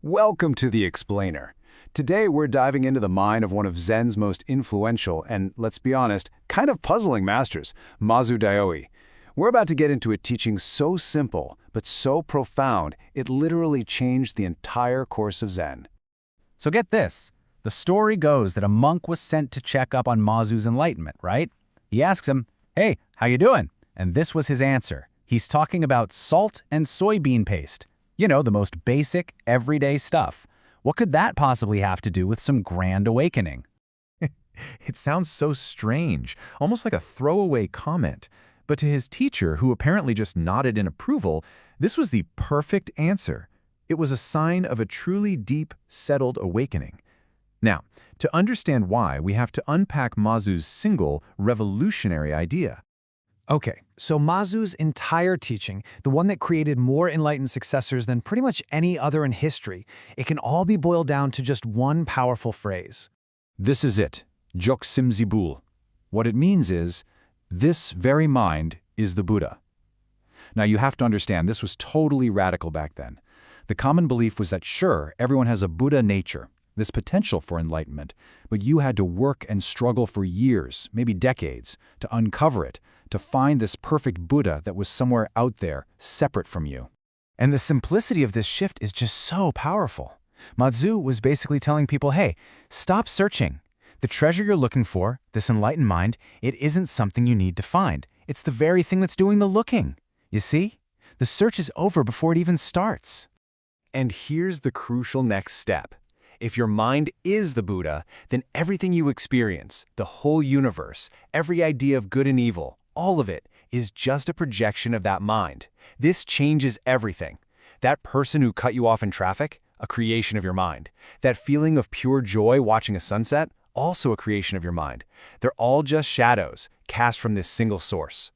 Welcome to The Explainer. Today we're diving into the mind of one of Zen's most influential and, let's be honest, kind of puzzling masters, Mazu Daoyi. We're about to get into a teaching so simple, but so profound, it literally changed the entire course of Zen. So get this. The story goes that a monk was sent to check up on Mazu's enlightenment, right? He asks him, "Hey, how you doing?" And this was his answer. He's talking about salt and soybean paste. You know, the most basic, everyday stuff. What could that possibly have to do with some grand awakening? It sounds so strange, almost like a throwaway comment. But to his teacher, who apparently just nodded in approval, this was the perfect answer. It was a sign of a truly deep, settled awakening. Now, to understand why, we have to unpack Mazu's single, revolutionary idea. Okay, so Mazu's entire teaching, the one that created more enlightened successors than pretty much any other in history, it can all be boiled down to just one powerful phrase. This is it, Jok Simzibul. What it means is, this very mind is the Buddha. Now you have to understand, this was totally radical back then. The common belief was that sure, everyone has a Buddha nature, this potential for enlightenment, but you had to work and struggle for years, maybe decades, to uncover it, to find this perfect Buddha that was somewhere out there, separate from you. And the simplicity of this shift is just so powerful. Mazu was basically telling people, hey, stop searching. The treasure you're looking for, this enlightened mind, it isn't something you need to find. It's the very thing that's doing the looking. You see? The search is over before it even starts. And here's the crucial next step. If your mind is the Buddha, then everything you experience, the whole universe, every idea of good and evil, all of it is just a projection of that mind. This changes everything. That person who cut you off in traffic, a creation of your mind. That feeling of pure joy watching a sunset, also a creation of your mind. They're all just shadows cast from this single source.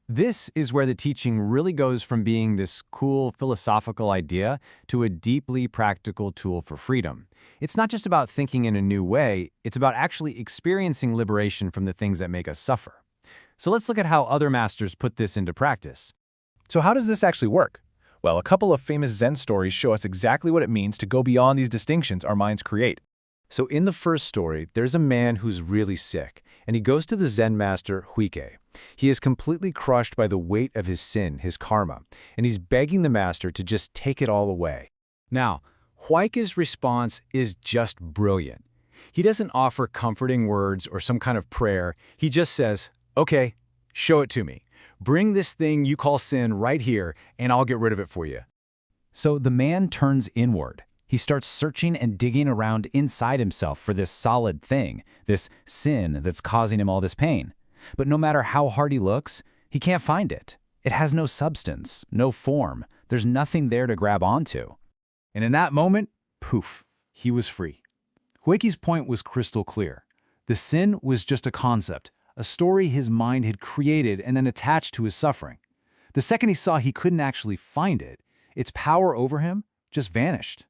This is where the teaching really goes from being this cool philosophical idea to a deeply practical tool for freedom. It's not just about thinking in a new way, it's about actually experiencing liberation from the things that make us suffer. So let's look at how other masters put this into practice. So how does this actually work? Well, a couple of famous Zen stories show us exactly what it means to go beyond these distinctions our minds create. So in the first story, there's a man who's really sick, and he goes to the Zen master Huike. He is completely crushed by the weight of his sin, his karma, and he's begging the master to just take it all away. Now, Huike's response is just brilliant. He doesn't offer comforting words or some kind of prayer. He just says, "Okay, show it to me. Bring this thing you call sin right here, and I'll get rid of it for you." So the man turns inward. He starts searching and digging around inside himself for this solid thing, this sin that's causing him all this pain. But no matter how hard he looks, he can't find it. It has no substance, no form. There's nothing there to grab onto. And in that moment, poof, he was free. Huike's point was crystal clear. The sin was just a concept, a story his mind had created and then attached to his suffering. The second he saw he couldn't actually find it, its power over him just vanished.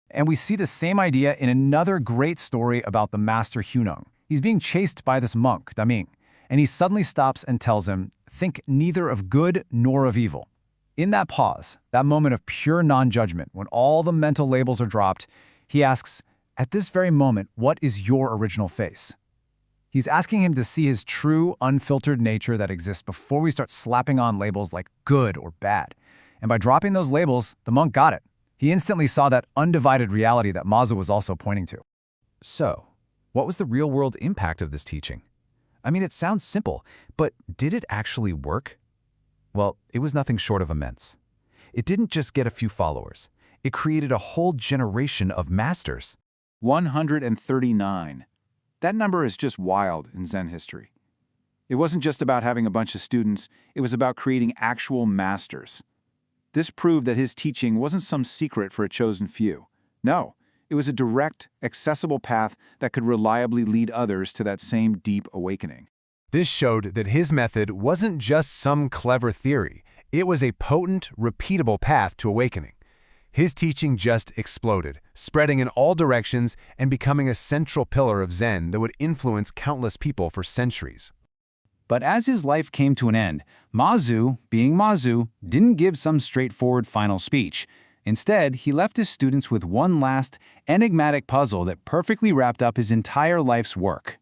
And we see the same idea in another great story about the master Huineng. He's being chased by this monk, Daming, and he suddenly stops and tells him, think neither of good nor of evil. In that pause, that moment of pure non-judgment, when all the mental labels are dropped, he asks, at this very moment, what is your original face? He's asking him to see his true, unfiltered nature that exists before we start slapping on labels like good or bad. And by dropping those labels, the monk got it. He instantly saw that undivided reality that Mazu was also pointing to. So, what was the real-world impact of this teaching? I mean, it sounds simple, but did it actually work? Well, it was nothing short of immense. It didn't just get a few followers. It created a whole generation of masters. 139. That number is just wild in Zen history. It wasn't just about having a bunch of students, it was about creating actual masters. This proved that his teaching wasn't some secret for a chosen few. No, it was a direct, accessible path that could reliably lead others to that same deep awakening. This showed that his method wasn't just some clever theory. It was a potent, repeatable path to awakening. His teaching just exploded, spreading in all directions and becoming a central pillar of Zen that would influence countless people for centuries. But as his life came to an end, Mazu, being Mazu, didn't give some straightforward final speech. Instead, he left his students with one last, enigmatic puzzle that perfectly wrapped up his entire life's work.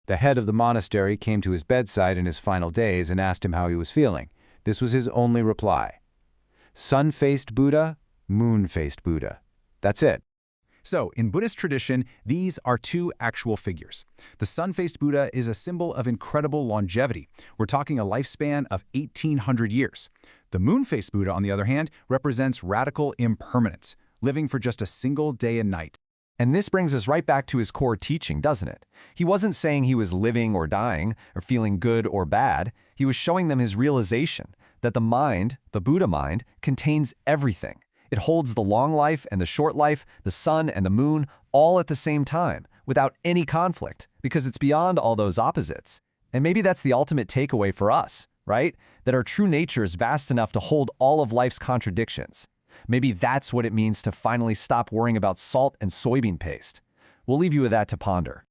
The head of the monastery came to his bedside in his final days and asked him how he was feeling. This was his only reply. Sun-faced Buddha, moon-faced Buddha. That's it. So, in Buddhist tradition, these are two actual figures. The sun-faced Buddha is a symbol of incredible longevity. We're talking a lifespan of 1,800 years. The moon-faced Buddha, on the other hand, represents radical impermanence, living for just a single day and night. And this brings us right back to his core teaching, doesn't it? He wasn't saying he was living or dying, or feeling good or bad. He was showing them his realization that the mind, the Buddha mind, contains everything. It holds the long life and the short life, the sun and the moon, all at the same time, without any conflict, because it's beyond all those opposites. And maybe that's the ultimate takeaway for us, right? That our true nature is vast enough to hold all of life's contradictions. Maybe that's what it means to finally stop worrying about salt and soybean paste. We'll leave you with that to ponder.